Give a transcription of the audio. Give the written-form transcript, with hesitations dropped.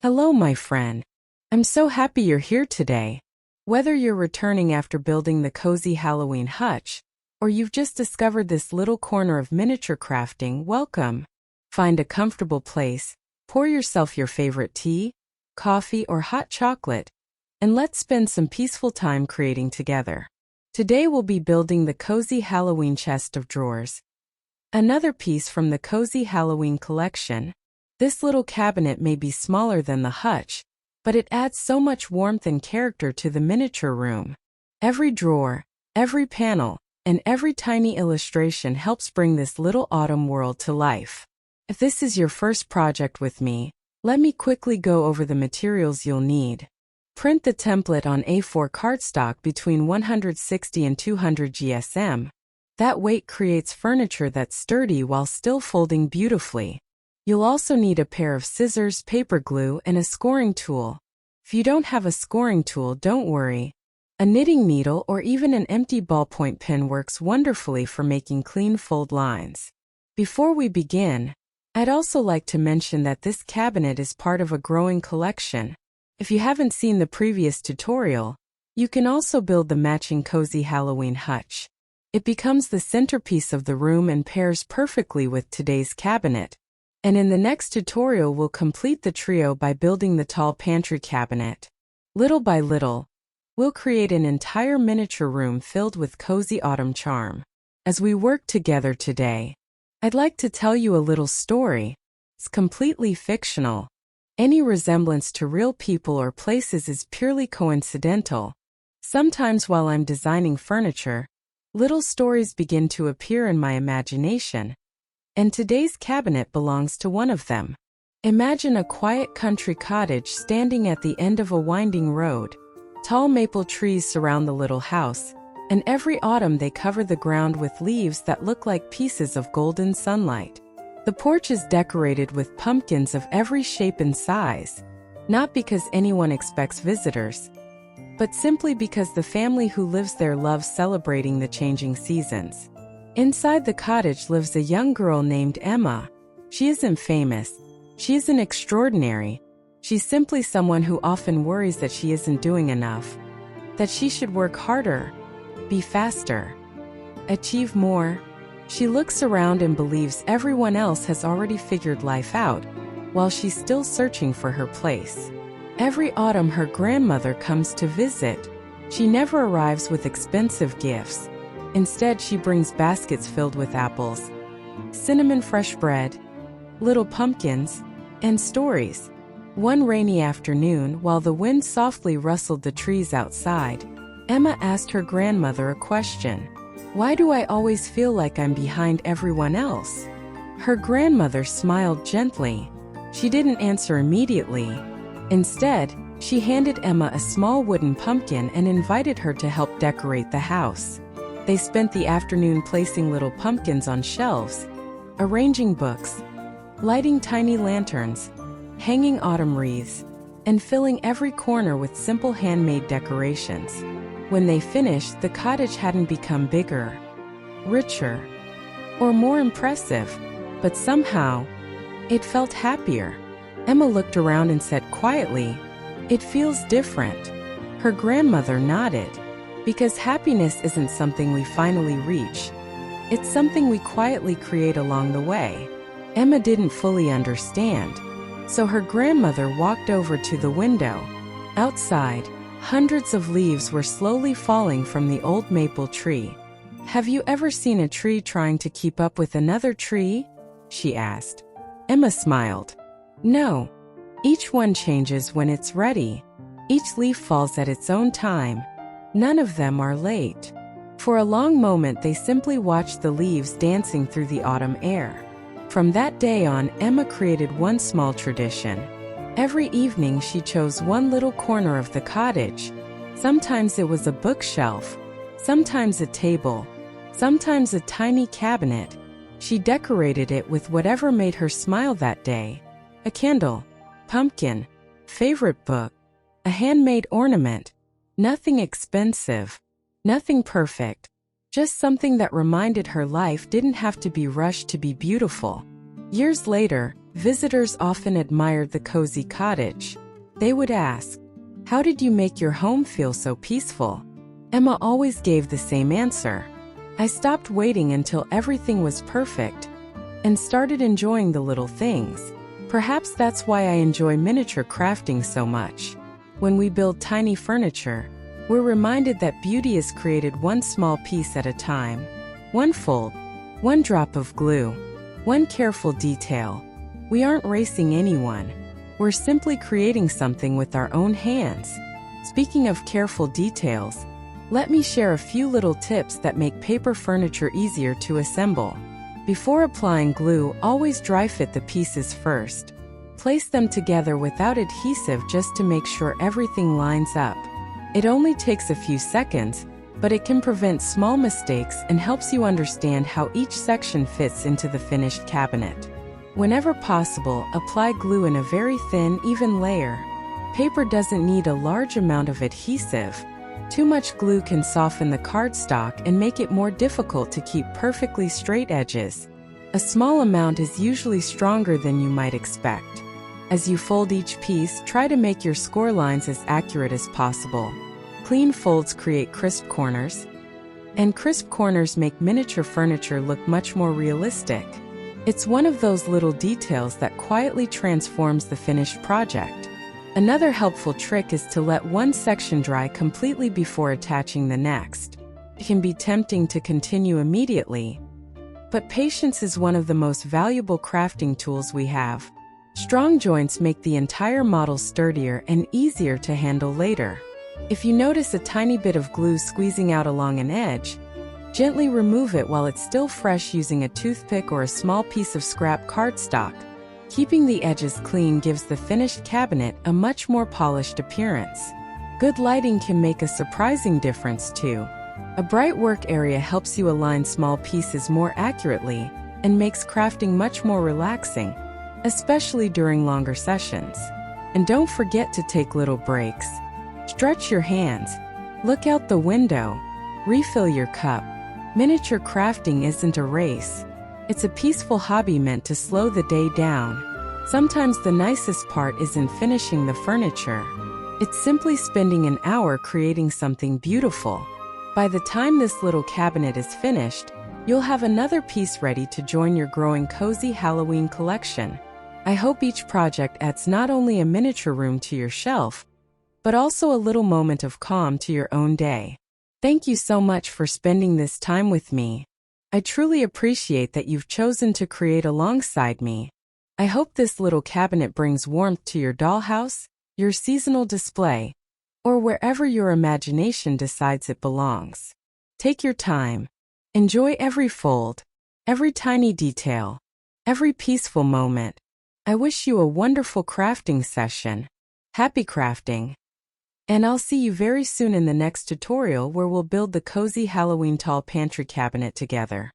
Hello, my friend. I'm so happy you're here today. Whether you're returning after building the cozy Halloween hutch, or you've just discovered this little corner of miniature crafting, welcome. Find a comfortable place, pour yourself your favorite tea, coffee, or hot chocolate, and let's spend some peaceful time creating together. Today we'll be building the cozy Halloween chest of drawers. Another piece from the Cozy Halloween collection. This little cabinet may be smaller than the hutch, but it adds so much warmth and character to the miniature room. Every drawer, every panel, and every tiny illustration helps bring this little autumn world to life. If this is your first project with me, let me quickly go over the materials you'll need. Print the template on A4 cardstock between 160 and 200 GSM. That weight creates furniture that's sturdy while still folding beautifully. You'll also need a pair of scissors, paper glue, and a scoring tool. If you don't have a scoring tool, don't worry. A knitting needle or even an empty ballpoint pen works wonderfully for making clean fold lines. Before we begin, I'd also like to mention that this cabinet is part of a growing collection. If you haven't seen the previous tutorial, you can also build the matching cozy Halloween hutch. It becomes the centerpiece of the room and pairs perfectly with today's cabinet. And in the next tutorial we'll complete the trio by building the tall pantry cabinet. Little by little, we'll create an entire miniature room filled with cozy autumn charm. As we work together today, I'd like to tell you a little story. It's completely fictional. Any resemblance to real people or places is purely coincidental. Sometimes while I'm designing furniture, little stories begin to appear in my imagination. And today's cabinet belongs to one of them. Imagine a quiet country cottage standing at the end of a winding road. Tall maple trees surround the little house, and every autumn they cover the ground with leaves that look like pieces of golden sunlight. The porch is decorated with pumpkins of every shape and size, not because anyone expects visitors, but simply because the family who lives there loves celebrating the changing seasons. Inside the cottage lives a young girl named Emma. She isn't famous. She isn't extraordinary. She's simply someone who often worries that she isn't doing enough, that she should work harder, be faster, achieve more. She looks around and believes everyone else has already figured life out, while she's still searching for her place. Every autumn her grandmother comes to visit. She never arrives with expensive gifts. Instead, she brings baskets filled with apples, cinnamon fresh bread, little pumpkins, and stories. One rainy afternoon, while the wind softly rustled the trees outside, Emma asked her grandmother a question. Why do I always feel like I'm behind everyone else? Her grandmother smiled gently. She didn't answer immediately. Instead, she handed Emma a small wooden pumpkin and invited her to help decorate the house. They spent the afternoon placing little pumpkins on shelves, arranging books, lighting tiny lanterns, hanging autumn wreaths, and filling every corner with simple handmade decorations. When they finished, the cottage hadn't become bigger, richer, or more impressive, but somehow, it felt happier. Emma looked around and said quietly, "It feels different." Her grandmother nodded. Because happiness isn't something we finally reach. It's something we quietly create along the way. Emma didn't fully understand, so her grandmother walked over to the window. Outside, hundreds of leaves were slowly falling from the old maple tree. "Have you ever seen a tree trying to keep up with another tree?" she asked. Emma smiled. "No. Each one changes when it's ready. Each leaf falls at its own time. None of them are late." For a long moment they simply watched the leaves dancing through the autumn air. From that day on, Emma created one small tradition. Every evening she chose one little corner of the cottage. Sometimes it was a bookshelf, sometimes a table, sometimes a tiny cabinet. She decorated it with whatever made her smile that day. A candle, pumpkin, favorite book, a handmade ornament. Nothing expensive, nothing perfect, just something that reminded her life didn't have to be rushed to be beautiful. Years later, Visitors often admired the cozy cottage. They would ask, "How did you make your home feel so peaceful?" Emma always gave the same answer. "I stopped waiting until everything was perfect and started enjoying the little things." Perhaps that's why I enjoy miniature crafting so much. When we build tiny furniture, we're reminded that beauty is created one small piece at a time. One fold, one drop of glue, one careful detail. We aren't racing anyone. We're simply creating something with our own hands. Speaking of careful details, let me share a few little tips that make paper furniture easier to assemble. Before applying glue, always dry fit the pieces first. Place them together without adhesive just to make sure everything lines up. It only takes a few seconds, but it can prevent small mistakes and helps you understand how each section fits into the finished cabinet. Whenever possible, apply glue in a very thin, even layer. Paper doesn't need a large amount of adhesive. Too much glue can soften the cardstock and make it more difficult to keep perfectly straight edges. A small amount is usually stronger than you might expect. As you fold each piece, try to make your score lines as accurate as possible. Clean folds create crisp corners, and crisp corners make miniature furniture look much more realistic. It's one of those little details that quietly transforms the finished project. Another helpful trick is to let one section dry completely before attaching the next. It can be tempting to continue immediately, but patience is one of the most valuable crafting tools we have. Strong joints make the entire model sturdier and easier to handle later. If you notice a tiny bit of glue squeezing out along an edge, gently remove it while it's still fresh using a toothpick or a small piece of scrap cardstock. Keeping the edges clean gives the finished cabinet a much more polished appearance. Good lighting can make a surprising difference too. A bright work area helps you align small pieces more accurately and makes crafting much more relaxing, especially during longer sessions. And don't forget to take little breaks. Stretch your hands, look out the window, refill your cup. Miniature crafting isn't a race. It's a peaceful hobby meant to slow the day down. Sometimes the nicest part isn't finishing the furniture. It's simply spending an hour creating something beautiful. By the time this little cabinet is finished, you'll have another piece ready to join your growing cozy Halloween collection. I hope each project adds not only a miniature room to your shelf, but also a little moment of calm to your own day. Thank you so much for spending this time with me. I truly appreciate that you've chosen to create alongside me. I hope this little cabinet brings warmth to your dollhouse, your seasonal display, or wherever your imagination decides it belongs. Take your time. Enjoy every fold, every tiny detail, every peaceful moment. I wish you a wonderful crafting session. Happy crafting! And I'll see you very soon in the next tutorial where we'll build the cozy Halloween tall pantry cabinet together.